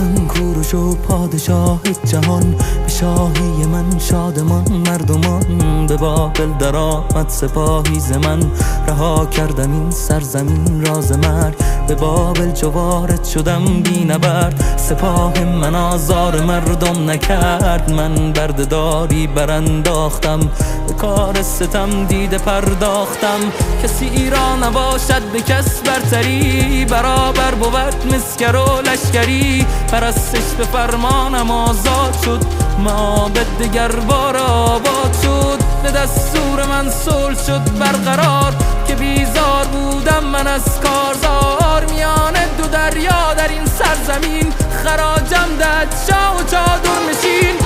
من کوروش و پادشاه جهان، به شاهی من شادمان مردمان. به بابل در آمد سپاهی ز من، رها کردم این سرزمین راز مرگ. به بابل چو وارد شدم بی نبرد، سپاه من آزار مردم نکرد. من بردهداری برانداختم، به کار ستم دیده پرداختم. کسی را نباشد به کس برتری، برابر بود مسکر و لشکری. پرستش به فرمانم آزاد شد، معابد دگر بار آباد شد. به دستور من صلح شد برقرار، که بیزار بودم من از کارزار. میان دو دریا در این سرزمین، خراجم دهد شاه و چادر نشین.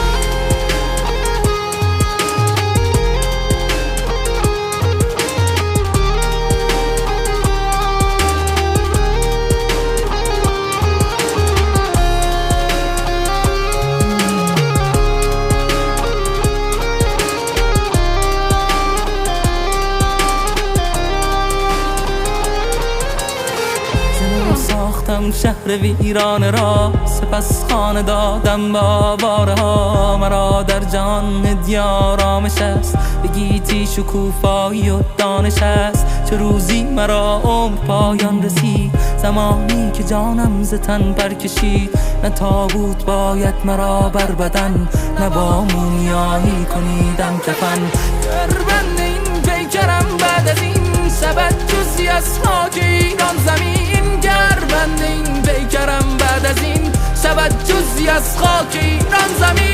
ساختم شهر ویرانه را، سپس خانه دادم با آواره ها. مرا در جهان دیار آرامش است، به گیتی شکوفایی و دانش است. چه روزی مرا عمر پایان رسید، زمانی که جانم ز تن برکشید. نه تابوت باید مرا بر بدن، نه با مومیایی کنیدم کفن. در بند این پیکرم بعد از این، شود جزی از خاک ایران زمین. بند این پیکرم بعد از این، شود جزی از خاک ایران زمین.